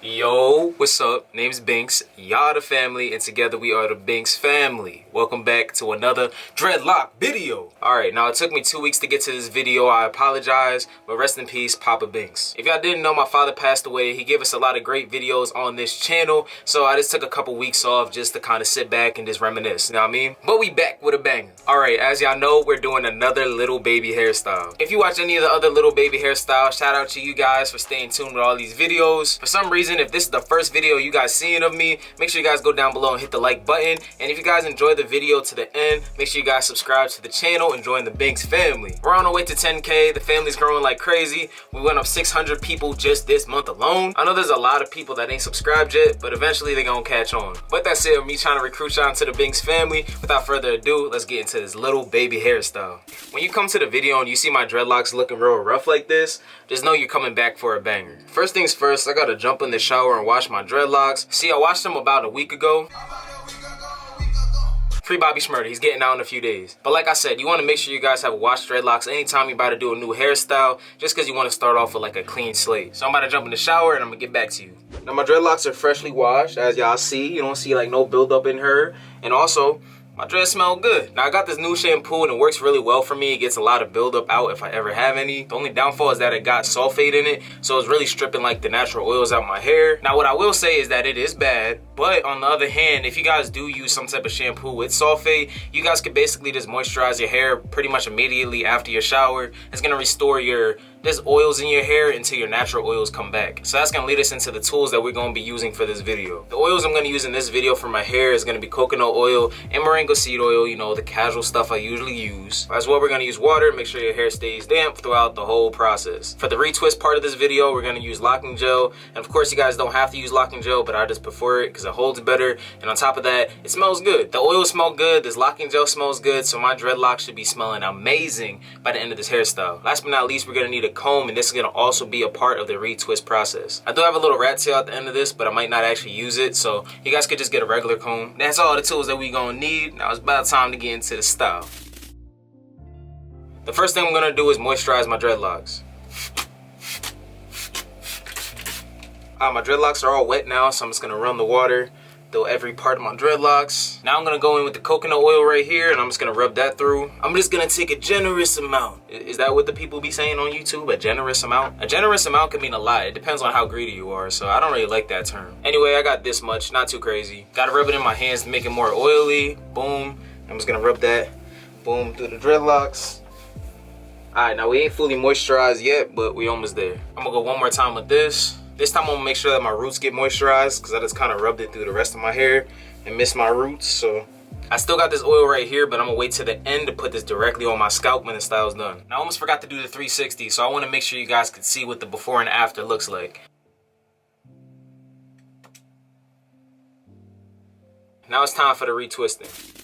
Yo, what's up? Name's Binx, y'all the family, and together we are the Binx Family. Welcome back to another dreadlock video. Alright, now it took me 2 weeks to get to this video. I apologize, but rest in peace, Papa Binx. If y'all didn't know, my father passed away. He gave us a lot of great videos on this channel, so I just took a couple weeks off just to kind of sit back and just reminisce, you know what I mean? But we back with a banger. Alright, as y'all know, we're doing another little baby hairstyle. If you watch any of the other little baby hairstyles, shout out to you guys for staying tuned with all these videos. For some reason, if this is the first video you guys seeing of me, make sure you guys go down below and hit the like button. And if you guys enjoyed the video to the end, make sure you guys subscribe to the channel and join the Binx family. We're on our way to 10K. The family's growing like crazy. We went up 600 people just this month alone. I know there's a lot of people that ain't subscribed yet, but eventually they're gonna catch on. But that's it, me trying to recruit y'all into the Binx family. Without further ado, let's get into this little baby hairstyle. When you come to the video and you see my dreadlocks looking real rough like this, just know you're coming back for a banger. First things first, I gotta jump in the shower and wash my dreadlocks. See, I washed them about a week ago. Free Bobby Schmurda, he's getting out in a few days. But like I said, you want to make sure you guys have washed dreadlocks anytime you're about to do a new hairstyle, just because you want to start off with like a clean slate. So I'm about to jump in the shower and I'm gonna get back to you. Now my dreadlocks are freshly washed, as y'all see. You don't see like no buildup in her. And also, my dreads smell good. Now I got this new shampoo and it works really well for me. It gets a lot of buildup out if I ever have any. The only downfall is that it got sulfate in it, so it's really stripping like the natural oils out my hair. Now what I will say is that it is bad, but on the other hand, if you guys do use some type of shampoo with sulfate, you guys could basically just moisturize your hair pretty much immediately after your shower. It's gonna restore there's oils in your hair until your natural oils come back. So that's gonna lead us into the tools that we're gonna be using for this video. The oils I'm gonna use in this video for my hair is gonna be coconut oil and moringa seed oil, you know, the casual stuff I usually use. As well, we're gonna use water, make sure your hair stays damp throughout the whole process. For the retwist part of this video, we're gonna use locking gel. And of course, you guys don't have to use locking gel, but I just prefer it because it holds better. And on top of that, it smells good. The oils smell good, this locking gel smells good, so my dreadlocks should be smelling amazing by the end of this hairstyle. Last but not least, we're gonna need a comb, and this is gonna also be a part of the retwist process. I do have a little rat tail at the end of this, but I might not actually use it, so you guys could just get a regular comb. That's all the tools that we gonna need. Now it's about time to get into the style. The first thing I'm gonna do is moisturize my dreadlocks. My dreadlocks are all wet now, so I'm just gonna run the water through every part of my dreadlocks. Now I'm gonna go in with the coconut oil right here and I'm just gonna rub that through. I'm just gonna take a generous amount. Is that what the people be saying on YouTube? A generous amount? A generous amount can mean a lot. It depends on how greedy you are, so I don't really like that term. Anyway, I got this much, not too crazy. Gotta rub it in my hands to make it more oily. Boom. I'm just gonna rub that, boom, through the dreadlocks. Alright, now we ain't fully moisturized yet, but we almost there. I'm gonna go one more time with this. This time I'm gonna make sure that my roots get moisturized because I just kind of rubbed it through the rest of my hair and missed my roots. So I still got this oil right here, but I'm gonna wait to the end to put this directly on my scalp when the style's done. Now I almost forgot to do the 360, so I want to make sure you guys can see what the before and after looks like. Now it's time for the retwisting.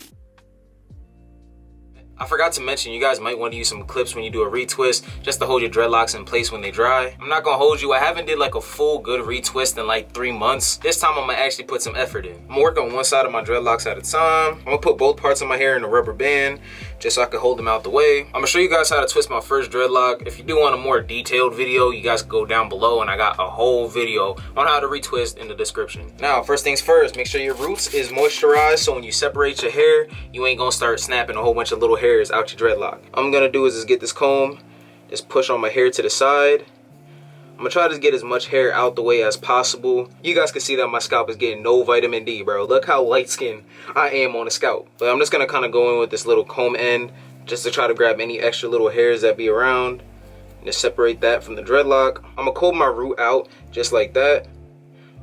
I forgot to mention, you guys might want to use some clips when you do a retwist just to hold your dreadlocks in place when they dry. I'm not gonna hold you, I haven't did like a full good retwist in like 3 months. This time I'm gonna actually put some effort in. I'm gonna work on one side of my dreadlocks at a time. I'm gonna put both parts of my hair in a rubber band just so I can hold them out the way. I'm gonna show you guys how to twist my first dreadlock. If you do want a more detailed video, you guys can go down below and I got a whole video on how to retwist in the description. Now, first things first, make sure your roots is moisturized so when you separate your hair, you ain't gonna start snapping a whole bunch of little hairs out your dreadlock. All I'm gonna do is just get this comb, just push on my hair to the side. I'm gonna try to get as much hair out the way as possible. You guys can see that my scalp is getting no vitamin D, bro. Look how light skinned I am on the scalp. But I'm just gonna kind of go in with this little comb end just to try to grab any extra little hairs that be around and just separate that from the dreadlock. I'm gonna comb my root out just like that,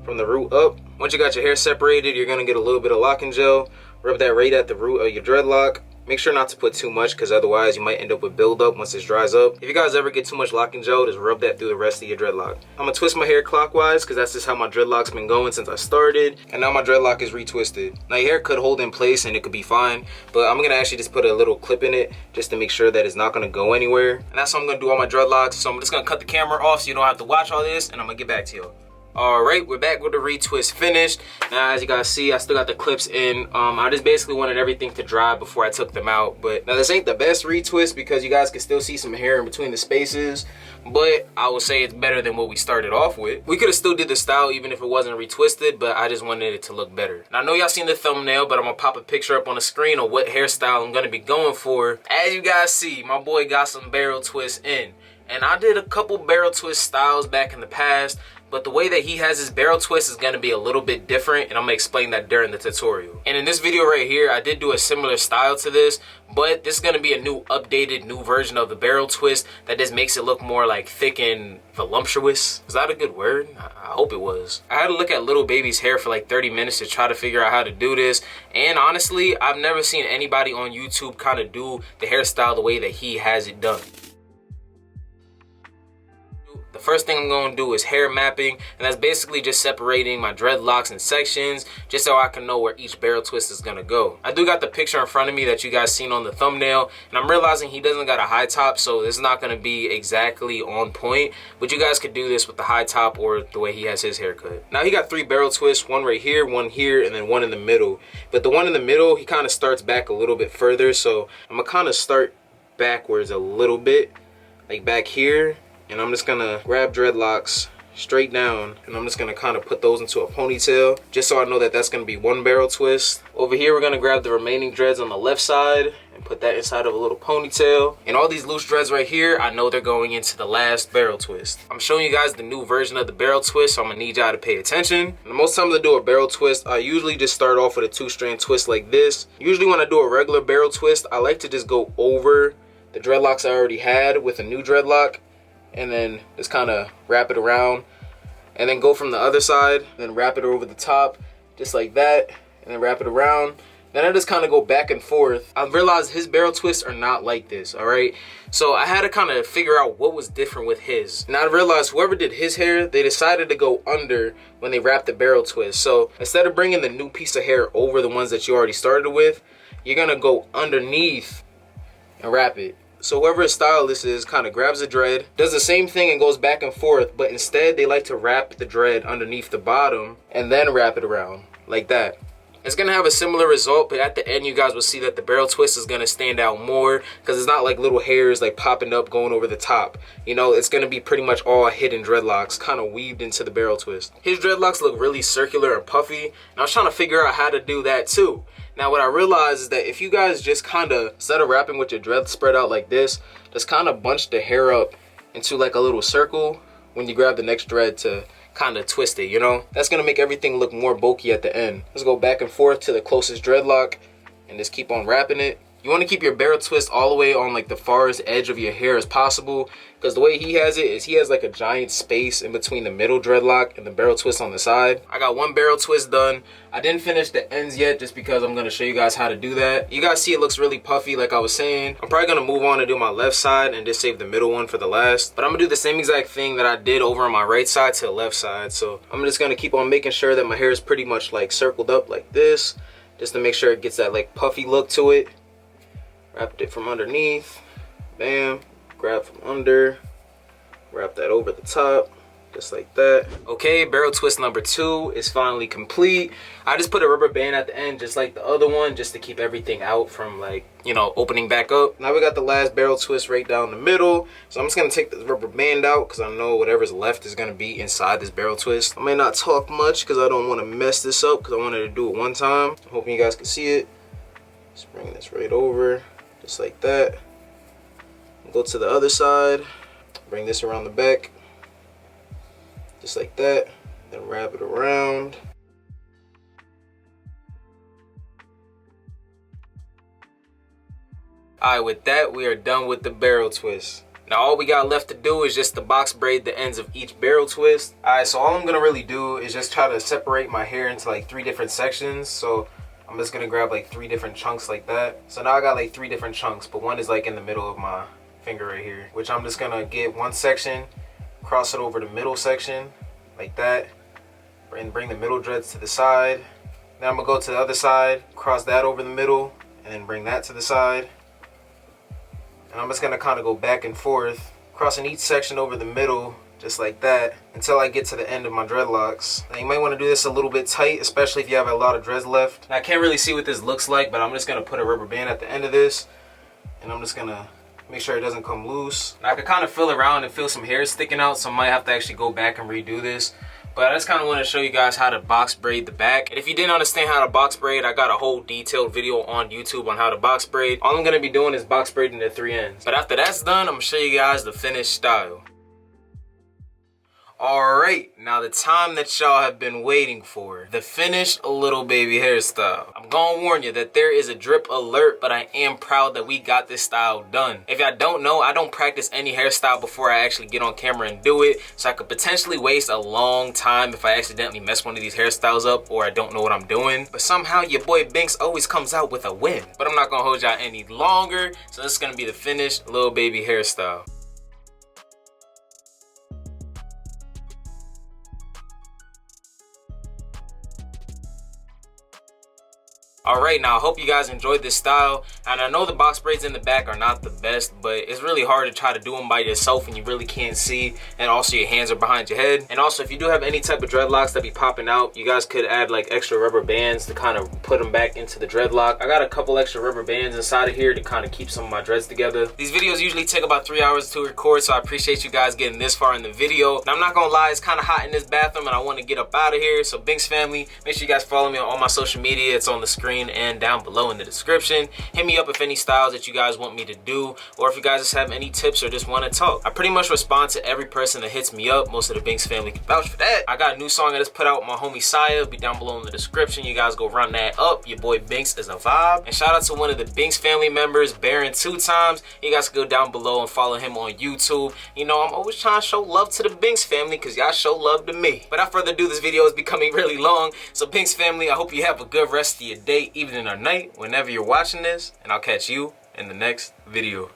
from the root up. Once you got your hair separated, you're gonna get a little bit of locking gel. Rub that right at the root of your dreadlock. Make sure not to put too much because otherwise you might end up with buildup once it dries up. If you guys ever get too much locking gel, just rub that through the rest of your dreadlock. I'm gonna twist my hair clockwise because that's just how my dreadlock's been going since I started. And now my dreadlock is retwisted. Now your hair could hold in place and it could be fine, but I'm gonna actually just put a little clip in it just to make sure that it's not gonna go anywhere. And that's what I'm gonna do on my dreadlocks. So I'm just gonna cut the camera off so you don't have to watch all this and I'm gonna get back to you. Alright, we're back with the retwist finished. Now, as you guys see, I still got the clips in. I just basically wanted everything to dry before I took them out. But now, this ain't the best retwist because you guys can still see some hair in between the spaces. But I will say it's better than what we started off with. We could have still did the style even if it wasn't retwisted, but I just wanted it to look better. Now, I know y'all seen the thumbnail, but I'm gonna pop a picture up on the screen of what hairstyle I'm gonna be going for. As you guys see, my boy got some barrel twists in. And I did a couple barrel twist styles back in the past, but the way that he has his barrel twist is going to be a little bit different, and I'm going to explain that during the tutorial. And in this video right here, I did do a similar style to this, but this is going to be a new updated, new version of the barrel twist that just makes it look more like thick and voluptuous. Was that a good word? I hope it was. I had to look at little baby's hair for like 30 minutes to try to figure out how to do this, and honestly, I've never seen anybody on YouTube kind of do the hairstyle the way that he has it done. The first thing I'm going to do is hair mapping, and that's basically just separating my dreadlocks in sections just so I can know where each barrel twist is going to go. I do got the picture in front of me that you guys seen on the thumbnail, and I'm realizing he doesn't got a high top, so this is not going to be exactly on point, but you guys could do this with the high top or the way he has his haircut. Now, he got 3 barrel twists, one right here, one here, and then one in the middle. But the one in the middle, he kind of starts back a little bit further, so I'm going to kind of start backwards a little bit, like back here. And I'm just gonna grab dreadlocks straight down, and I'm just gonna kind of put those into a ponytail just so I know that that's gonna be one barrel twist. Over here, we're gonna grab the remaining dreads on the left side and put that inside of a little ponytail. And all these loose dreads right here, I know they're going into the last barrel twist. I'm showing you guys the new version of the barrel twist, so I'm gonna need y'all to pay attention. And most times I do a barrel twist, I usually just start off with a 2-strand twist like this. Usually when I do a regular barrel twist, I like to just go over the dreadlocks I already had with a new dreadlock, and then just kind of wrap it around, and then go from the other side, then wrap it over the top just like that, and then wrap it around. Then I just kind of go back and forth. I realized his barrel twists are not like this, all right? So I had to kind of figure out what was different with his. Now I realized whoever did his hair, they decided to go under when they wrapped the barrel twist. So instead of bringing the new piece of hair over the ones that you already started with, you're gonna go underneath and wrap it. So whoever stylist is kind of grabs a dread, does the same thing and goes back and forth, but instead they like to wrap the dread underneath the bottom and then wrap it around like that. It's gonna have a similar result, but at the end you guys will see that the barrel twist is gonna stand out more because it's not like little hairs like popping up going over the top. You know, it's gonna be pretty much all hidden dreadlocks kind of weaved into the barrel twist. His dreadlocks look really circular and puffy, and I was trying to figure out how to do that too. Now what I realized is that if you guys just kind of, instead of wrapping with your dreads spread out like this, just kind of bunch the hair up into like a little circle when you grab the next dread to kind of twist it, you know? That's gonna make everything look more bulky at the end. Let's go back and forth to the closest dreadlock and just keep on wrapping it. You want to keep your barrel twist all the way on like the farthest edge of your hair as possible, because the way he has it is he has like a giant space in between the middle dreadlock and the barrel twist on the side. I got one barrel twist done. I didn't finish the ends yet just because I'm going to show you guys how to do that. You guys see it looks really puffy like I was saying. I'm probably going to move on and do my left side and just save the middle one for the last. But I'm going to do the same exact thing that I did over on my right side to the left side. So I'm just going to keep on making sure that my hair is pretty much like circled up like this, just to make sure it gets that like puffy look to it. Wrapped it from underneath, bam, grab from under, wrap that over the top, just like that. Okay, barrel twist number 2 is finally complete. I just put a rubber band at the end just like the other one, just to keep everything out from like, you know, opening back up. Now we got the last barrel twist right down the middle. So I'm just gonna take the rubber band out because I know whatever's left is gonna be inside this barrel twist. I may not talk much because I don't want to mess this up because I wanted to do it one time. I'm hoping you guys can see it. Just bring this right over. Just like that. Go to the other side, bring this around the back, just like that, then wrap it around. Alright, with that, we are done with the barrel twist. Now all we got left to do is just to box braid the ends of each barrel twist. Alright, so all I'm gonna really do is just try to separate my hair into like 3 different sections. So I'm just gonna grab like 3 different chunks like that. So now I got like 3 different chunks, but one is like in the middle of my finger right here, which I'm just gonna get one section, cross it over the middle section like that, and bring the middle dreads to the side. Then I'm gonna go to the other side, cross that over the middle, and then bring that to the side. And I'm just gonna kind of go back and forth, crossing each section over the middle just like that, until I get to the end of my dreadlocks. Now you might want to do this a little bit tight, especially if you have a lot of dreads left. Now I can't really see what this looks like, but I'm just gonna put a rubber band at the end of this, and I'm just gonna make sure it doesn't come loose. Now I can kind of feel around and feel some hair sticking out, so I might have to actually go back and redo this. But I just kind of want to show you guys how to box braid the back. And if you didn't understand how to box braid, I got a whole detailed video on YouTube on how to box braid. All I'm going to be doing is box braiding the 3 ends. But after that's done, I'm going to show you guys the finished style. Alright, now the time that y'all have been waiting for. The finished little baby hairstyle. I'm gonna warn you that there is a drip alert, but I am proud that we got this style done. If y'all don't know, I don't practice any hairstyle before I actually get on camera and do it, so I could potentially waste a long time if I accidentally mess one of these hairstyles up or I don't know what I'm doing. But somehow your boy Binx always comes out with a win. But I'm not gonna hold y'all any longer, so this is gonna be the finished little baby hairstyle. Alright, now I hope you guys enjoyed this style, and I know the box braids in the back are not the best, but it's really hard to try to do them by yourself when you really can't see, and also your hands are behind your head. And also, if you do have any type of dreadlocks that be popping out, you guys could add like extra rubber bands to kind of put them back into the dreadlock. I got a couple extra rubber bands inside of here to kind of keep some of my dreads together. These videos usually take about 3 hours to record, so I appreciate you guys getting this far in the video. And I'm not gonna lie, it's kind of hot in this bathroom and I want to get up out of here. So Binx family, make sure you guys follow me on all my social media. It's on the screen and down below in the description. Hit me up if any styles that you guys want me to do, or if you guys just have any tips or just want to talk. I pretty much respond to every person that hits me up. Most of the Binx family can vouch for that. I got a new song I just put out with my homie Saya. Be down below in the description. You guys go run that up. Your boy Binx is a vibe. And shout out to one of the Binx family members, Baron 2 times. You guys can go down below and follow him on YouTube. You know, I'm always trying to show love to the Binx family because y'all show love to me. But without further ado, this video is becoming really long. So Binx family, I hope you have a good rest of your day, evening or night, whenever you're watching this, and I'll catch you in the next video.